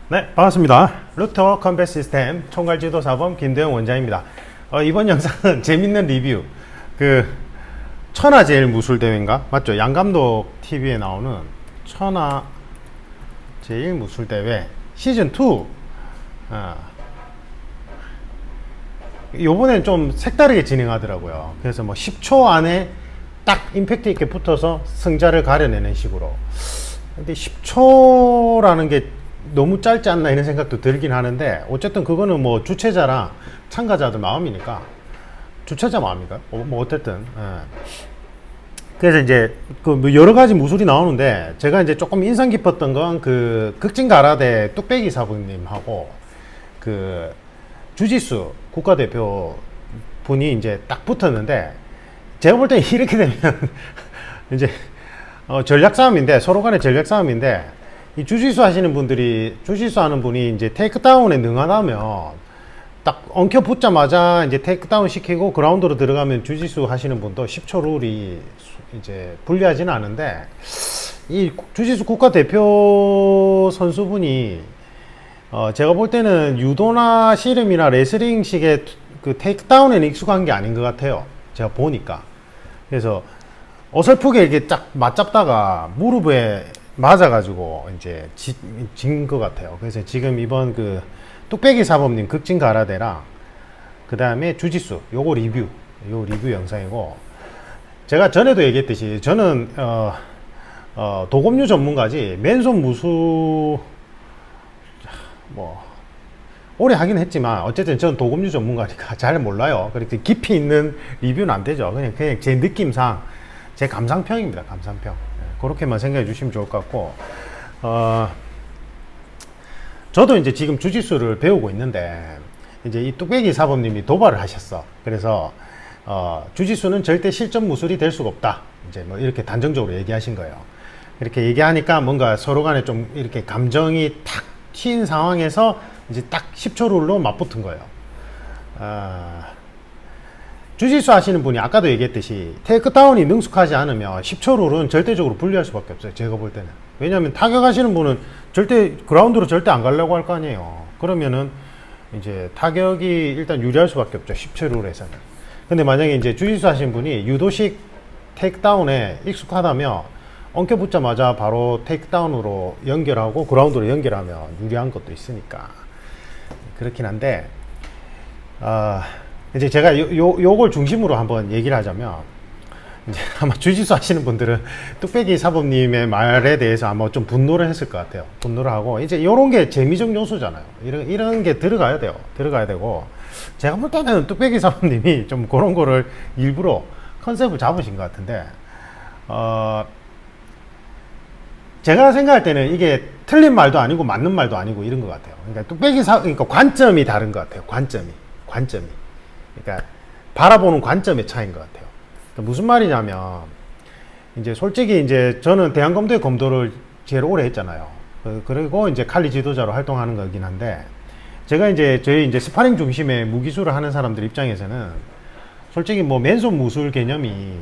네, 반갑습니다. 루터 컴뱃 시스템 총괄지도사범 김대영 원장입니다. 이번 영상은 재밌는 리뷰, 천하 제일 무술 대회인가? 맞죠? 양감독 TV에 나오는 천하 제일 무술 대회 시즌 2. 요번엔 좀 색다르게 진행하더라고요. 그래서 뭐 10초 안에 딱 임팩트 있게 붙어서 승자를 가려내는 식으로. 근데 10초라는 게 너무 짧지 않나 이런 생각도 들긴 하는데, 어쨌든 그거는 뭐 주최자랑 참가자들 마음이니까. 주최자 마음인가요? 뭐 어쨌든 그래서 이제 뭐 여러 가지 무술이 나오는데, 제가 이제 조금 인상 깊었던 건 극진가라데 뚝배기 사부님하고 주짓수 국가대표 분이 이제 딱 붙었는데, 제가 볼 때 이렇게 되면 이제 전략 싸움인데, 서로 간의 전략 싸움인데, 이 주짓수 하시는 분들이, 주짓수 하는 분이 이제 테이크다운에 능하다면 딱 엉켜 붙자마자 이제 테이크다운 시키고 그라운드로 들어가면, 주짓수 하시는 분도 10초 룰이 이제 불리하지는 않은데, 이 주짓수 국가대표 선수분이 제가 볼 때는 유도나 씨름이나 레슬링식의 테이크다운에는 익숙한 게 아닌 것 같아요, 제가 보니까. 그래서 어설프게 이렇게 딱 맞잡다가 무릎에 맞아가지고 이제 진 것 같아요. 그래서 지금 이번 뚝배기 사범님 극진 가라데랑 그 다음에 주짓수 요거 리뷰 영상이고, 제가 전에도 얘기했듯이 저는 도검류 전문가지 맨손 무술 뭐 오래 하긴 했지만, 어쨌든 저는 도검류 전문가니까 잘 몰라요. 그렇게 깊이 있는 리뷰는 안 되죠. 그냥 제 느낌상 제 감상평입니다. 감상평. 그렇게만 생각해 주시면 좋을 것 같고, 저도 이제 지금 주짓수를 배우고 있는데, 이제 이 뚝배기 사범님이 도발을 하셨어. 그래서 주짓수는 절대 실전 무술이 될 수가 없다, 이제 뭐 이렇게 단정적으로 얘기하신 거예요. 이렇게 얘기하니까 뭔가 서로 간에 좀 이렇게 감정이 탁 튄 상황에서 이제 딱 10초 룰로 맞붙은 거예요. 주짓수 하시는 분이 아까도 얘기했듯이 테이크다운이 능숙하지 않으면 10초 룰은 절대적으로 불리할 수밖에 없어요, 제가 볼 때는. 왜냐하면 타격하시는 분은 절대 그라운드로 절대 안 가려고 할 거 아니에요. 그러면은 이제 타격이 일단 유리할 수밖에 없죠, 10초 룰에서는. 근데 만약에 이제 주짓수 하시는 분이 유도식 테이크다운에 익숙하다면 엉켜 붙자마자 바로 테이크다운으로 연결하고 그라운드로 연결하면 유리한 것도 있으니까 그렇긴 한데, 이제 제가 요걸 중심으로 한번 얘기를 하자면, 이제 아마 주짓수 하시는 분들은 뚝배기 사범님의 말에 대해서 아마 좀 분노를 했을 것 같아요. 분노를 하고, 이제 요런 게 재미적 요소잖아요. 이런 게 들어가야 돼요. 들어가야 되고, 제가 볼 때는 뚝배기 사범님이 좀 그런 거를 일부러 컨셉을 잡으신 것 같은데, 제가 생각할 때는 이게 틀린 말도 아니고 맞는 말도 아니고 이런 것 같아요. 그러니까 그러니까 관점이 다른 것 같아요. 관점이. 그러니까 바라보는 관점의 차이인 것 같아요. 그러니까 무슨 말이냐면, 이제 솔직히 이제 저는 대한검도의 검도를 제일 오래 했잖아요. 그리고 이제 칼리 지도자로 활동하는 거긴 한데, 제가 이제 저희 이제 스파링 중심의 무기술을 하는 사람들 입장에서는 솔직히 뭐 맨손 무술 개념이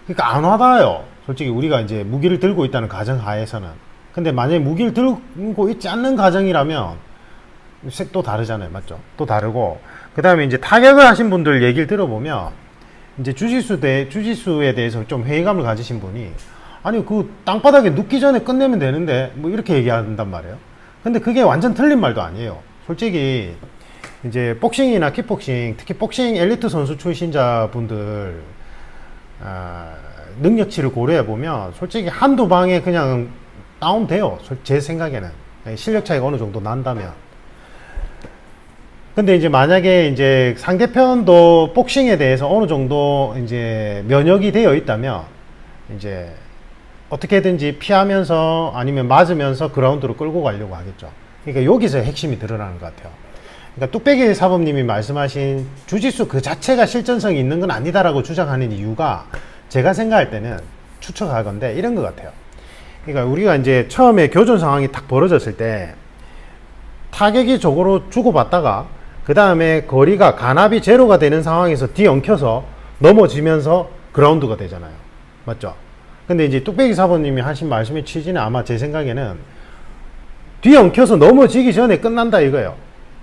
그러니까 안 와닿아요. 솔직히 우리가 이제 무기를 들고 있다는 가정 하에서는. 근데 만약에 무기를 들고 있지 않는 가정이라면 또 다르잖아요. 맞죠? 또 다르고, 그 다음에 이제 타격을 하신 분들 얘기를 들어보면, 이제 주짓수에 대해서 좀 회의감을 가지신 분이, 아니 땅바닥에 눕기 전에 끝내면 되는데 뭐 이렇게 얘기한단 말이에요. 근데 그게 완전 틀린 말도 아니에요. 솔직히 이제 복싱이나 킥복싱, 특히 복싱 엘리트 선수 출신자분들 능력치를 고려해 보면 솔직히 한두 방에 그냥 다운돼요, 제 생각에는. 실력 차이가 어느 정도 난다면. 근데 이제 만약에 이제 상대편도 복싱에 대해서 어느 정도 이제 면역이 되어 있다면, 이제 어떻게든지 피하면서 아니면 맞으면서 그라운드로 끌고 가려고 하겠죠. 그러니까 여기서 핵심이 드러나는 것 같아요. 그러니까 뚝배기 사범님이 말씀하신 주짓수 그 자체가 실전성이 있는 건 아니다라고 주장하는 이유가, 제가 생각할 때는 추측하건데 이런 것 같아요. 그러니까 우리가 이제 처음에 교전 상황이 딱 벌어졌을 때 타격이 저거로 주고받다가 그 다음에 거리가 간압이 제로가 되는 상황에서 뒤엉켜서 넘어지면서 그라운드가 되잖아요. 맞죠? 근데 이제 뚝배기 사범님이 하신 말씀의 취지는 아마 제 생각에는 뒤에 엉켜서 넘어지기 전에 끝난다 이거예요.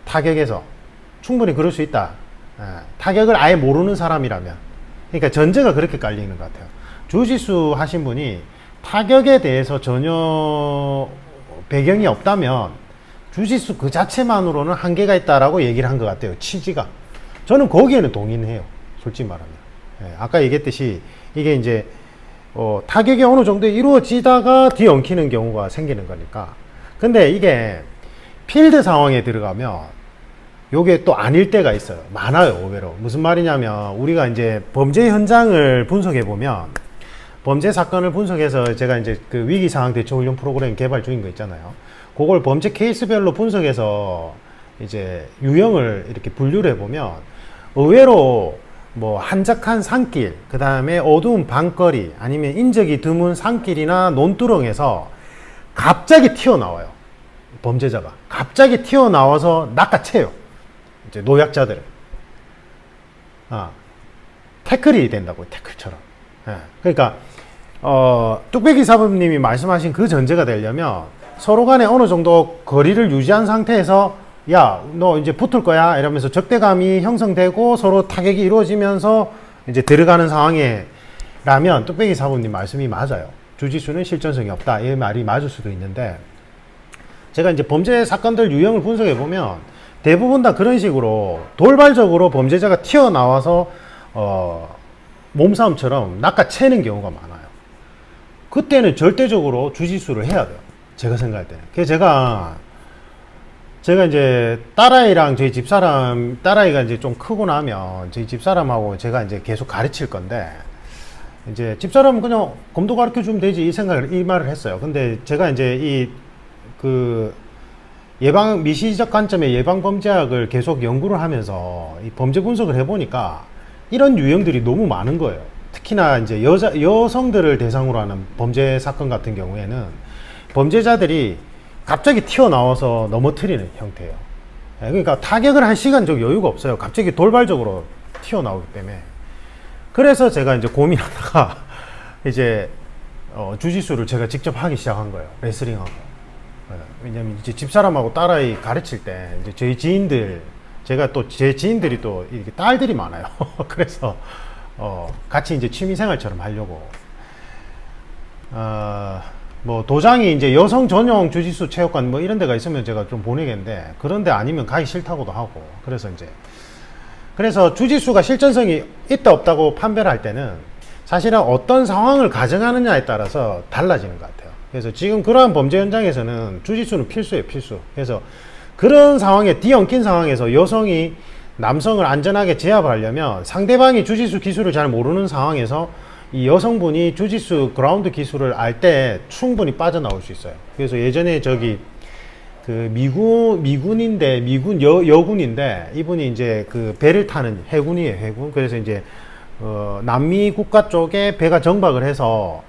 타격에서. 충분히 그럴 수 있다. 타격을 아예 모르는 사람이라면. 그러니까 전제가 그렇게 깔리는 것 같아요. 주짓수 하신 분이 타격에 대해서 전혀 배경이 없다면 주짓수 그 자체만으로는 한계가 있다라고 얘기를 한 것 같아요. 취지가. 저는 거기에는 동의해요. 솔직히 말하면. 아까 얘기했듯이 이게 이제 타격이 어느 정도 이루어지다가 뒤에 엉키는 경우가 생기는 거니까. 근데 이게 필드 상황에 들어가면 요게 또 아닐 때가 있어요. 많아요, 의외로. 무슨 말이냐면 우리가 이제 범죄 현장을 분석해 보면 범죄 사건을 분석해서 제가 이제 그 위기 상황 대처 훈련 프로그램 개발 중인 거 있잖아요. 그걸 범죄 케이스별로 분석해서 이제 유형을 이렇게 분류를 해 보면 의외로 뭐 한적한 산길, 그 다음에 어두운 방거리, 아니면 인적이 드문 산길이나 논두렁에서 갑자기 튀어나와요. 범죄자가 갑자기 튀어나와서 낚아채요. 이제 노약자들을. 태클이 된다고, 태클처럼. 그러니까 뚝배기 사부님이 말씀하신 그 전제가 되려면 서로 간에 어느 정도 거리를 유지한 상태에서 야, 너 이제 붙을 거야 이러면서 적대감이 형성되고 서로 타격이 이루어지면서 이제 들어가는 상황에 라면 뚝배기 사부님 말씀이 맞아요. 주짓수는 실전성이 없다, 이 말이 맞을 수도 있는데, 제가 이제 범죄 사건들 유형을 분석해 보면 대부분 다 그런 식으로 돌발적으로 범죄자가 튀어나와서 몸싸움처럼 낚아채는 경우가 많아요. 그때는 절대적으로 주짓수를 해야 돼요. 제가 생각할 때는. 그래서 제가 이제 딸아이랑 저희 집사람, 딸아이가 이제 좀 크고 나면 저희 집사람하고 제가 이제 계속 가르칠 건데, 이제 집사람은 그냥 검도 가르쳐 주면 되지 이 말을 했어요. 근데 제가 이제 미시적 관점의 예방범죄학을 계속 연구를 하면서 이 범죄 분석을 해보니까 이런 유형들이 너무 많은 거예요. 특히나 이제 여성들을 대상으로 하는 범죄 사건 같은 경우에는 범죄자들이 갑자기 튀어나와서 넘어뜨리는 형태예요. 그러니까 타격을 할 시간적 여유가 없어요. 갑자기 돌발적으로 튀어나오기 때문에. 그래서 제가 이제 고민하다가 이제 주짓수를 제가 직접 하기 시작한 거예요. 레슬링하고. 왜냐면 이제 집사람하고 딸아이 가르칠 때 이제 저희 지인들, 제가 또 제 지인들이 또 이렇게 딸들이 많아요. 그래서 같이 이제 취미생활처럼 하려고 뭐 도장이 이제 여성 전용 주짓수 체육관 뭐 이런 데가 있으면 제가 좀 보내겠는데, 그런 데 아니면 가기 싫다고도 하고, 그래서 주짓수가 실전성이 있다 없다고 판별할 때는 사실은 어떤 상황을 가정하느냐에 따라서 달라지는 것 같아요. 그래서 지금 그러한 범죄 현장에서는 주짓수는 필수예요, 필수. 그래서 그런 상황에 뒤엉킨 상황에서 여성이 남성을 안전하게 제압을 하려면 상대방이 주짓수 기술을 잘 모르는 상황에서 이 여성분이 주짓수 그라운드 기술을 알 때 충분히 빠져나올 수 있어요. 그래서 예전에 여군인데 이분이 이제 그 배를 타는 해군이에요, 해군. 그래서 이제 남미 국가 쪽에 배가 정박을 해서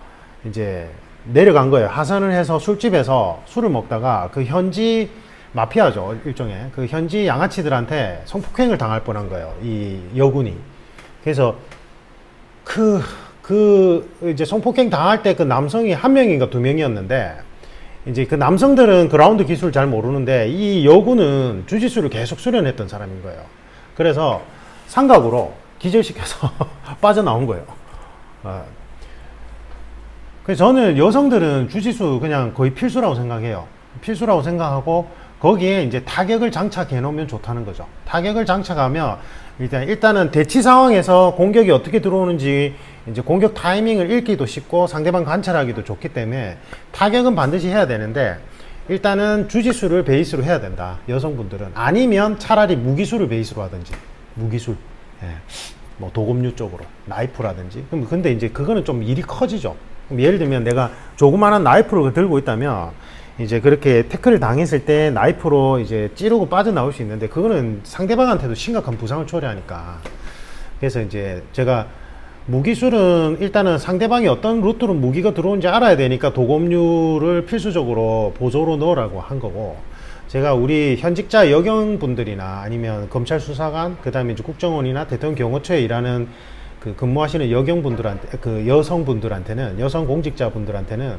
이제 내려간 거예요. 하선을 해서 술집에서 술을 먹다가 그 현지 마피아죠, 일종의 그 현지 양아치들한테 성폭행을 당할 뻔한 거예요, 이 여군이. 그래서 이제 성폭행 당할 때 그 남성이 한 명인가 두 명이었는데, 이제 그 남성들은 그라운드 기술을 잘 모르는데 이 여군은 주짓수를 계속 수련했던 사람인 거예요. 그래서 삼각으로 기절시켜서 빠져나온 거예요. 그래서 저는 여성들은 주짓수 그냥 거의 필수라고 생각해요. 필수라고 생각하고 거기에 이제 타격을 장착해 놓으면 좋다는 거죠. 타격을 장착하면 일단은 대치 상황에서 공격이 어떻게 들어오는지 이제 공격 타이밍을 읽기도 쉽고 상대방 관찰하기도 좋기 때문에 타격은 반드시 해야 되는데, 일단은 주짓수를 베이스로 해야 된다, 여성분들은. 아니면 차라리 무기술을 베이스로 하든지, 무기술, 뭐 도검류 쪽으로 나이프라든지. 근데 이제 그거는 좀 일이 커지죠. 예를 들면 내가 조그마한 나이프를 들고 있다면 이제 그렇게 태클을 당했을 때 나이프로 이제 찌르고 빠져나올 수 있는데, 그거는 상대방한테도 심각한 부상을 초래하니까. 그래서 이제 제가 무기술은 일단은 상대방이 어떤 루트로 무기가 들어오는지 알아야 되니까 도검류를 필수적으로 보조로 넣으라고 한 거고, 제가 우리 현직자 여경분들이나 아니면 검찰 수사관, 그 다음에 이제 국정원이나 대통령 경호처에 일하는 그 근무하시는 여성분들한테는, 여성 공직자분들한테는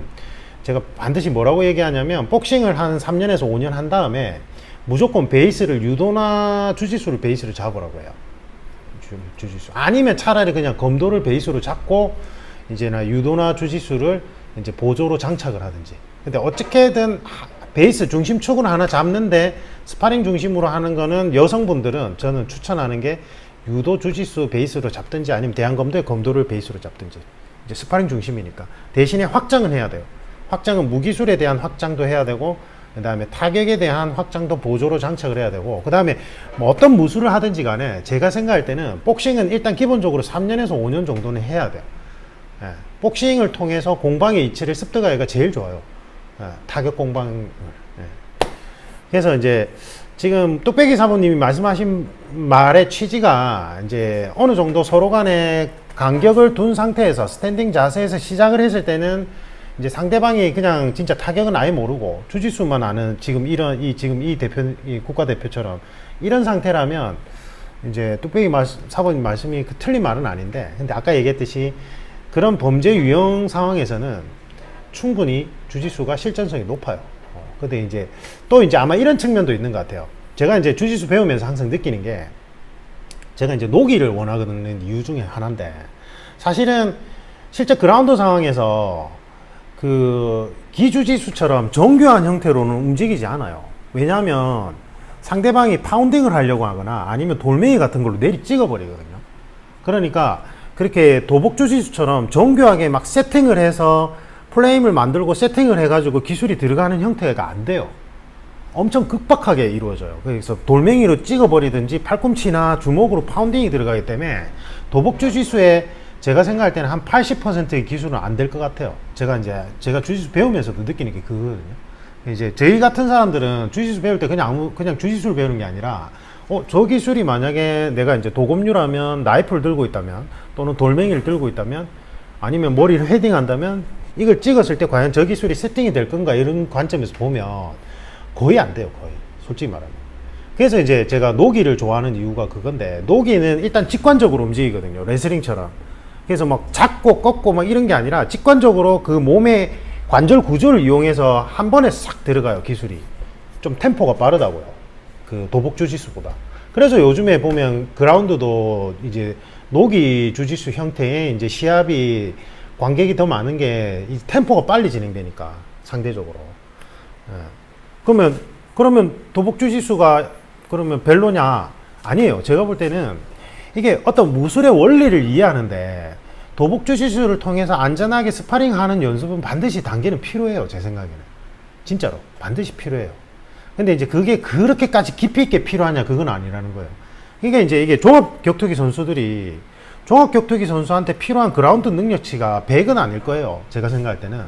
제가 반드시 뭐라고 얘기하냐면 복싱을 한 3년에서 5년 한 다음에 무조건 베이스를 유도나 주짓수를 베이스를 잡으라고 해요. 주짓수. 아니면 차라리 그냥 검도를 베이스로 잡고 이제나 유도나 주짓수를 이제 보조로 장착을 하든지. 근데 어떻게든 베이스 중심축을 하나 잡는데 스파링 중심으로 하는 거는 여성분들은 저는 추천하는 게 유도 주짓수 베이스로 잡든지 아니면 대한검도의 검도를 베이스로 잡든지. 이제 스파링 중심이니까. 대신에 확장은 해야 돼요. 확장은 무기술에 대한 확장도 해야 되고, 그 다음에 타격에 대한 확장도 보조로 장착을 해야 되고, 그 다음에 뭐 어떤 무술을 하든지 간에 제가 생각할 때는 복싱은 일단 기본적으로 3년에서 5년 정도는 해야 돼요. 예, 복싱을 통해서 공방의 이치를 습득하기가 제일 좋아요. 예, 타격 공방을. 예. 그래서 이제 지금 뚝배기 사모님이 말씀하신 말의 취지가 이제 어느 정도 서로 간에 간격을 둔 상태에서 스탠딩 자세에서 시작을 했을 때는 이제 상대방이 그냥 진짜 타격은 아예 모르고 주짓수만 아는 지금 지금 이 국가대표처럼 이런 상태라면 이제 뚝배기 사모님 말씀이 틀린 말은 아닌데, 근데 아까 얘기했듯이 그런 범죄 유형 상황에서는 충분히 주짓수가 실전성이 높아요. 근데 이제 또 이제 아마 이런 측면도 있는 것 같아요. 제가 이제 주짓수 배우면서 항상 느끼는 게, 제가 이제 노기를 원하는 이유 중에 하나인데, 사실은 실제 그라운드 상황에서 그 기주짓수처럼 정교한 형태로는 움직이지 않아요. 왜냐하면 상대방이 파운딩을 하려고 하거나 아니면 돌멩이 같은 걸로 내리 찍어버리거든요. 그러니까 그렇게 도복주짓수처럼 정교하게 막 세팅을 해서 프레임을 만들고 세팅을 해가지고 기술이 들어가는 형태가 안 돼요. 엄청 극박하게 이루어져요. 그래서 돌멩이로 찍어버리든지 팔꿈치나 주먹으로 파운딩이 들어가기 때문에 도복주짓수에 제가 생각할 때는 한 80%의 기술은 안 될 것 같아요. 제가 주짓수 배우면서도 느끼는 게 그거거든요. 이제 저희 같은 사람들은 주짓수 배울 때 그냥 주짓수를 배우는 게 아니라, 저 기술이 만약에 내가 이제 도검류라면, 나이프를 들고 있다면, 또는 돌멩이를 들고 있다면, 아니면 머리를 헤딩한다면, 이걸 찍었을 때 과연 저 기술이 세팅이 될 건가, 이런 관점에서 보면 거의 안 돼요. 거의. 솔직히 말하면. 그래서 이제 제가 노기를 좋아하는 이유가 그건데, 노기는 일단 직관적으로 움직이거든요. 레슬링처럼. 그래서 막 잡고 꺾고 막 이런 게 아니라 직관적으로 그 몸의 관절 구조를 이용해서 한 번에 싹 들어가요. 기술이 좀 템포가 빠르다고요. 그 도복 주짓수보다. 그래서 요즘에 보면 그라운드도 이제 노기 주짓수 형태의 이제 시합이 관객이 더 많은 게 이 템포가 빨리 진행되니까 상대적으로. 예. 그러면 도복 주짓수가 그러면 별로냐? 아니에요. 제가 볼 때는 이게 어떤 무술의 원리를 이해하는데, 도복 주짓수를 통해서 안전하게 스파링하는 연습은 반드시 단계는 필요해요. 제 생각에는. 진짜로. 반드시 필요해요. 근데 이제 그게 그렇게까지 깊이 있게 필요하냐? 그건 아니라는 거예요. 그러니까 이제 이게 종합격투기 선수들이, 종합격투기 선수한테 필요한 그라운드 능력치가 100은 아닐 거예요. 제가 생각할 때는.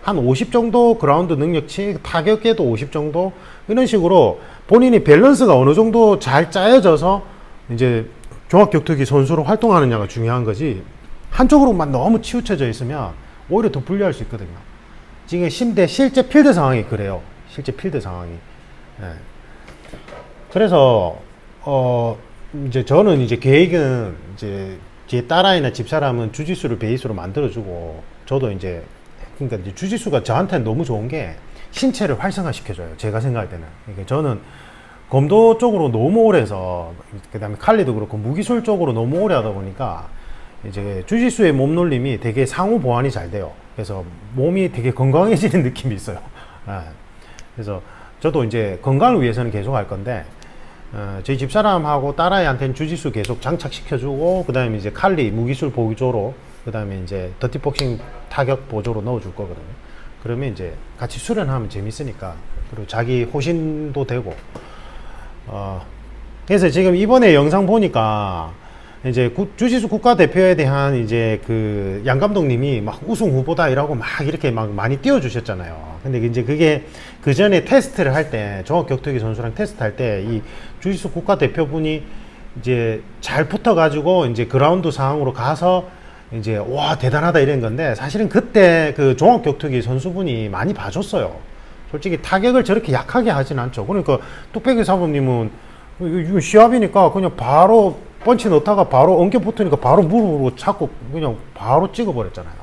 한 50 정도 그라운드 능력치, 타격에도 50 정도, 이런 식으로 본인이 밸런스가 어느 정도 잘 짜여져서 이제 종합격투기 선수로 활동하느냐가 중요한 거지, 한쪽으로만 너무 치우쳐져 있으면 오히려 더 불리할 수 있거든요. 지금 실제 필드 상황이 그래요. 실제 필드 상황이. 예. 그래서 이제 저는 이제 계획은 이제 제 딸아이나 집사람은 주짓수를 베이스로 만들어주고, 저도 이제 그러니까 이제 주짓수가 저한테는 너무 좋은 게 신체를 활성화시켜줘요. 제가 생각할 때는. 그러니까 저는 검도 쪽으로 너무 오래 해서, 그 다음에 칼리도 그렇고 무기술 쪽으로 너무 오래 하다 보니까 이제 주짓수의 몸놀림이 되게 상호 보완이 잘 돼요. 그래서 몸이 되게 건강해지는 느낌이 있어요. 그래서 저도 이제 건강을 위해서는 계속 할 건데, 저희 집사람하고 딸아이한테는 주짓수 계속 장착시켜주고, 그 다음에 이제 칼리 무기술 보조로, 그 다음에 이제 더티복싱 타격 보조로 넣어줄 거거든요. 그러면 이제 같이 수련하면 재밌으니까, 그리고 자기 호신도 되고. 그래서 지금 이번에 영상 보니까 이제 주짓수 국가대표에 대한 이제 그 양 감독님이 막 우승 후보다 이라고 막 이렇게 막 많이 띄워주셨잖아요. 근데 이제 그게 그 전에 테스트를 할 때, 종합격투기 선수랑 테스트 할 때 이 주짓수 국가대표분이 이제 잘 붙어가지고 이제 그라운드 상황으로 가서 이제 와 대단하다 이런 건데, 사실은 그때 그 종합격투기 선수분이 많이 봐줬어요. 솔직히 타격을 저렇게 약하게 하진 않죠. 그러니까 뚝배기 사부님은 이거 시합이니까 그냥 바로 펀치 넣다가 바로 엉겨 붙으니까 바로 무릎으로 잡고 그냥 바로 찍어버렸잖아요.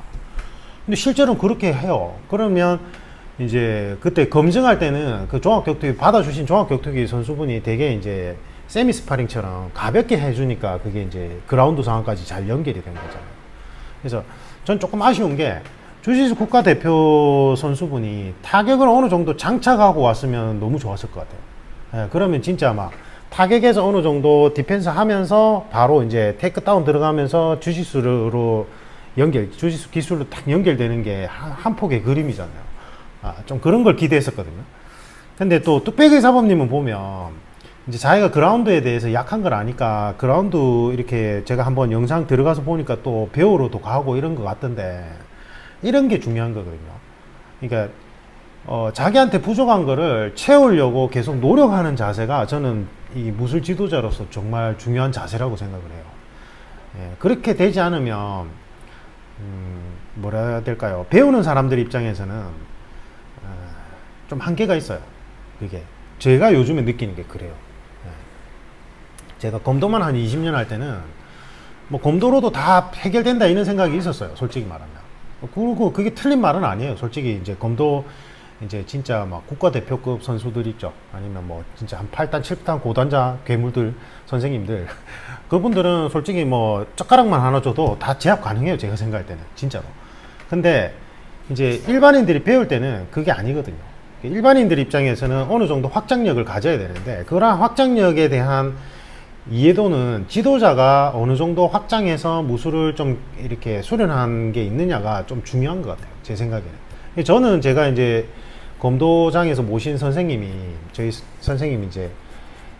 근데 실제로는 그렇게 해요. 그러면 이제 그때 검증할 때는 그 종합격투기 받아주신 종합격투기 선수분이 되게 이제 세미 스파링처럼 가볍게 해주니까 그게 이제 그라운드 상황까지 잘 연결이 된 거잖아요. 그래서 전 조금 아쉬운 게 주짓수 국가대표 선수분이 타격을 어느 정도 장착하고 왔으면 너무 좋았을 것 같아요. 예, 그러면 진짜 막 타격에서 어느 정도 디펜스 하면서 바로 이제 테이크다운 들어가면서 주짓수로 주짓수 기술로 딱 연결되는 게 한 폭의 그림이잖아요. 좀 그런 걸 기대했었거든요. 근데 또 뚝배기 사범님은 보면 이제 자기가 그라운드에 대해서 약한 걸 아니까 그라운드 이렇게 제가 한번 영상 들어가서 보니까 또 배우러도 가고 이런 것 같던데 이런 게 중요한 거거든요. 그러니까 자기한테 부족한 거를 채우려고 계속 노력하는 자세가 저는 이 무술 지도자로서 정말 중요한 자세라고 생각을 해요. 예, 그렇게 되지 않으면 뭐라 해야 될까요? 배우는 사람들 입장에서는 좀 한계가 있어요. 그게 제가 요즘에 느끼는 게 그래요. 예. 제가 검도만 한 20년 할 때는 뭐 검도로도 다 해결된다 이런 생각이 있었어요. 솔직히 말하면. 그리고 그게 틀린 말은 아니에요. 솔직히 이제 검도 이제 진짜 막 국가대표급 선수들 있죠. 아니면 뭐 진짜 한 8단, 7단 고단자 괴물들, 선생님들. 그분들은 솔직히 뭐 젓가락만 하나 줘도 다 제압 가능해요. 제가 생각할 때는. 진짜로. 근데 이제 일반인들이 배울 때는 그게 아니거든요. 일반인들 입장에서는 어느 정도 확장력을 가져야 되는데 그러한 확장력에 대한 이해도는 지도자가 어느 정도 확장해서 무술을 좀 이렇게 수련한 게 있느냐가 좀 중요한 것 같아요. 제 생각에는. 저는 제가 이제 검도장에서 모신 선생님이 저희 선생님이 이제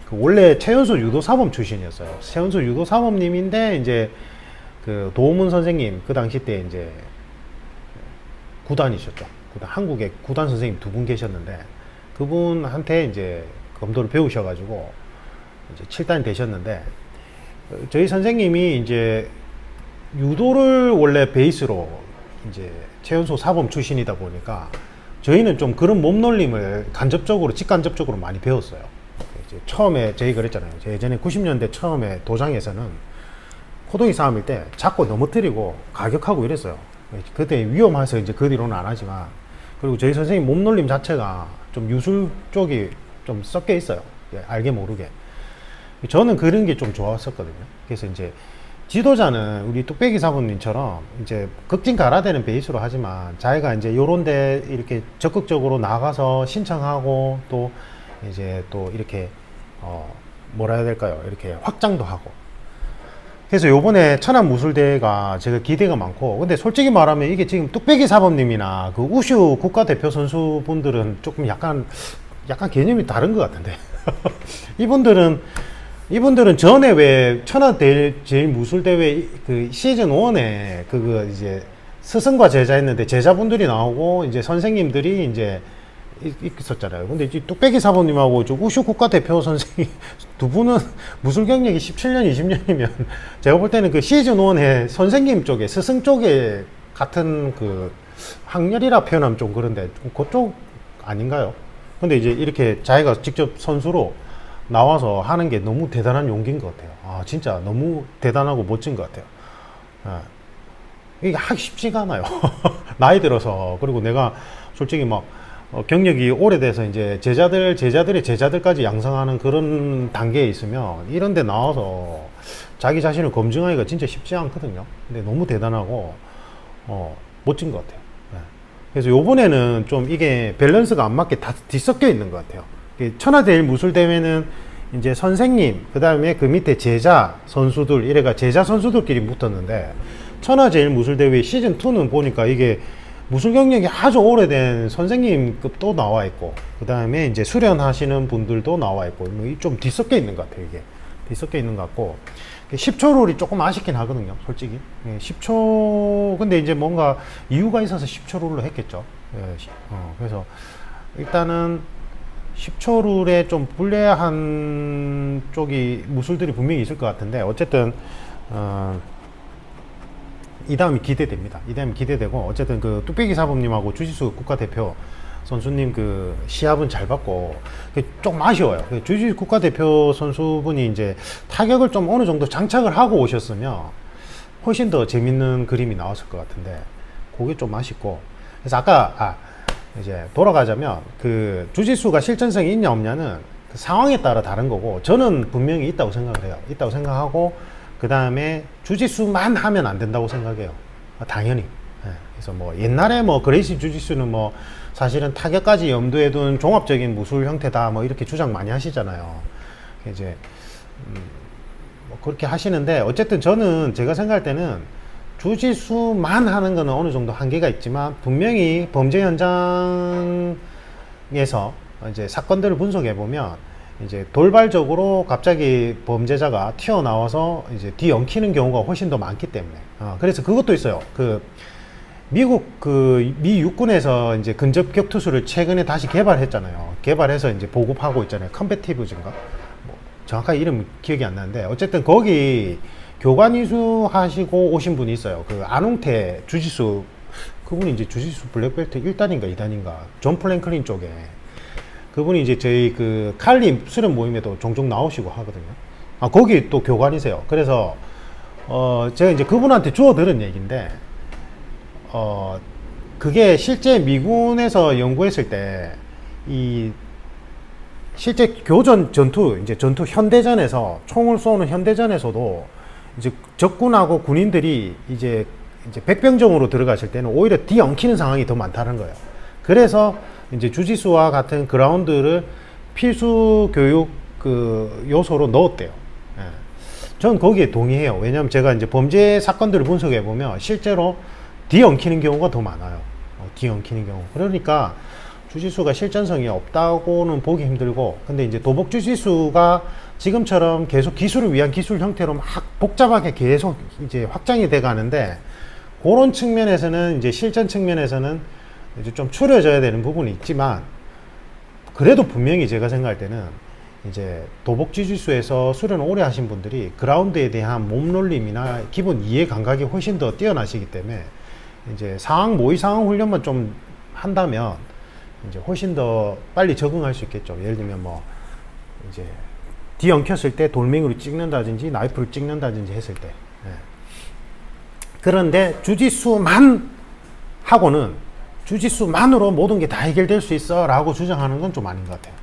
그 원래 최연소 유도사범 출신이었어요. 최연소 유도사범님인데 이제 그 도우문 선생님 그 당시 때 이제 구단이셨죠. 구단, 한국에 구단 선생님 두 분 계셨는데 그분한테 이제 검도를 배우셔가지고 이제 7단이 되셨는데 저희 선생님이 이제 유도를 원래 베이스로 이제 최연소 사범 출신이다 보니까 저희는 좀 그런 몸놀림을 간접적으로 직간접적으로 많이 배웠어요. 이제 처음에 저희 그랬잖아요. 예전에 90년대 처음에 도장에서는 코동이 싸움일 때 잡고 넘어뜨리고 가격하고 이랬어요. 그때 위험해서 이제 그 뒤로는 안 하지만 그리고 저희 선생님 몸놀림 자체가 좀 유술 쪽이 좀 섞여 있어요. 알게 모르게. 저는 그런 게 좀 좋았었거든요. 그래서 이제 지도자는 우리 뚝배기 사부님처럼 이제 극진 가라되는 베이스로 하지만 자기가 이제 요런데 이렇게 적극적으로 나가서 신청하고 또 이제 또 이렇게 뭐라 해야 될까요? 이렇게 확장도 하고. 그래서 요번에 천안무술대회가 제가 기대가 많고 근데 솔직히 말하면 이게 지금 뚝배기 사범님이나 그 우슈 국가대표 선수분들은 조금 약간 개념이 다른 것 같은데 이분들은 전에 왜 천하제일무술대회 그 시즌 1에 그거 이제 스승과 제자 했는데 제자분들이 나오고 이제 선생님들이 이제 있었잖아요. 근데 이제 뚝배기 사범님하고 우슈 국가대표 선생님 두 분은 무술 경력이 17년, 20년이면 제가 볼 때는 그 시즌 1에 선생님 쪽에 스승 쪽에 같은 그 학렬이라 표현하면 좀 그런데 그쪽 아닌가요? 근데 이제 이렇게 자기가 직접 선수로 나와서 하는 게 너무 대단한 용기인 것 같아요. 진짜 너무 대단하고 멋진 것 같아요. 이게 하기 쉽지가 않아요. 나이 들어서. 그리고 내가 솔직히 막 경력이 오래돼서 이제 제자들의 제자들까지 양성하는 그런 단계에 있으면 이런 데 나와서 자기 자신을 검증하기가 진짜 쉽지 않거든요. 근데 너무 대단하고 멋진 것 같아요. 그래서 요번에는 좀 이게 밸런스가 안 맞게 다 뒤섞여 있는 것 같아요. 천하제일무술대회는 이제 선생님, 그 다음에 그 밑에 제자 선수들, 이래가 제자 선수들끼리 붙었는데, 천하제일무술대회 시즌2는 보니까 이게 무술 경력이 아주 오래된 선생님급도 나와 있고, 그 다음에 이제 수련하시는 분들도 나와 있고, 좀 뒤섞여 있는 것 같아요, 이게. 뒤섞여 있는 것 같고, 10초 룰이 조금 아쉽긴 하거든요, 솔직히. 10초, 근데 이제 뭔가 이유가 있어서 10초 룰로 했겠죠. 그래서 일단은 10초 룰에 좀 불리한 쪽이 무술들이 분명히 있을 것 같은데, 어쨌든, 이 다음이 기대됩니다. 이 다음이 기대되고, 어쨌든 그 뚝배기 사범님하고 주짓수 국가대표 선수님 그 시합은 잘 받고, 조금 아쉬워요. 주짓수 국가대표 선수분이 이제 타격을 좀 어느 정도 장착을 하고 오셨으면 훨씬 더 재밌는 그림이 나왔을 것 같은데, 그게 좀 아쉽고. 그래서 아까 이제 돌아가자면 그 주짓수가 실전성이 있냐 없냐는 그 상황에 따라 다른 거고, 저는 분명히 있다고 생각을 해요. 있다고 생각하고, 그 다음에 주짓수만 하면 안 된다고 생각해요. 당연히. 예. 그래서 뭐 옛날에 뭐 그레이시 주짓수는 뭐 사실은 타격까지 염두에 둔 종합적인 무술 형태다 뭐 이렇게 주장 많이 하시잖아요. 이제 뭐 그렇게 하시는데, 어쨌든 저는 제가 생각할 때는 주짓수만 하는 거는 어느 정도 한계가 있지만, 분명히 범죄 현장에서 이제 사건들을 분석해 보면 이제 돌발적으로 갑자기 범죄자가 튀어나와서 이제 뒤엉키는 경우가 훨씬 더 많기 때문에, 그래서 그것도 있어요. 그 미국 그 미 육군에서 이제 근접 격투수를 최근에 다시 개발했잖아요. 개발해서 이제 보급하고 있잖아요. 컴배티브즈인가? 뭐 정확하게 이름 기억이 안 나는데, 어쨌든 거기 교관 이수 하시고 오신 분이 있어요. 그 안웅태 주짓수, 그분이 이제 주짓수 블랙벨트 1단인가 2단인가 존 플랭클린 쪽에, 그분이 이제 저희 그 칼리 수련 모임에도 종종 나오시고 하거든요. 거기 또 교관이세요. 그래서 제가 이제 그분한테 주워 들은 얘기인데, 그게 실제 미군에서 연구했을 때 이 실제 교전 전투, 이제 전투 현대전에서 총을 쏘는 현대전에서도 이제 적군하고 군인들이 이제 백병정으로 들어가실 때는 오히려 뒤엉키는 상황이 더 많다는 거예요. 그래서 이제 주짓수와 같은 그라운드를 필수 교육 그 요소로 넣었대요. 예. 전 거기에 동의해요. 왜냐하면 제가 이제 범죄 사건들을 분석해 보면 실제로 뒤엉키는 경우가 더 많아요. 뒤엉키는 경우. 그러니까 주짓수가 실전성이 없다고는 보기 힘들고, 근데 이제 도복 주짓수가 지금처럼 계속 기술을 위한 기술 형태로 막 복잡하게 계속 이제 확장이 돼 가는데, 그런 측면에서는 이제 실전 측면에서는 이제 좀 추려져야 되는 부분이 있지만, 그래도 분명히 제가 생각할 때는 이제 도복 주짓수에서 수련을 오래 하신 분들이 그라운드에 대한 몸놀림이나 기본 이해 감각이 훨씬 더 뛰어나시기 때문에, 이제 모의 상황 훈련만 좀 한다면 이제 훨씬 더 빨리 적응할 수 있겠죠. 예를 들면 뭐 이제 뒤엉켰을 때 돌멩이로 찍는다든지 나이프를 찍는다든지 했을 때. 예. 그런데 주짓수만 하고는 주짓수만으로 모든 게 다 해결될 수 있어 라고 주장하는 건 좀 아닌 것 같아요.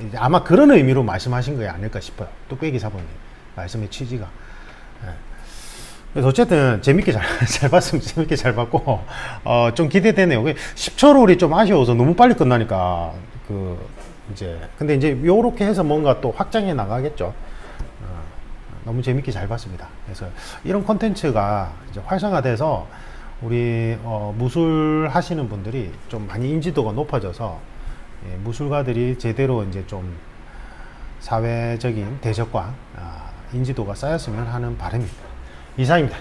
이제 아마 그런 의미로 말씀하신 게 아닐까 싶어요. 뚝배기 사부님 말씀의 취지가. 예. 그래서 어쨌든 재밌게 잘 봤으면 재밌게 잘 봤고, 좀 기대되네요. 10초롤이 좀 아쉬워서 너무 빨리 끝나니까, 근데 이제 요렇게 해서 뭔가 또 확장해 나가겠죠. 너무 재밌게 잘 봤습니다. 그래서 이런 콘텐츠가 이제 활성화돼서 우리 무술 하시는 분들이 좀 많이 인지도가 높아져서, 예, 무술가들이 제대로 이제 좀 사회적인 대적과 인지도가 쌓였으면 하는 바람입니다. 이상입니다.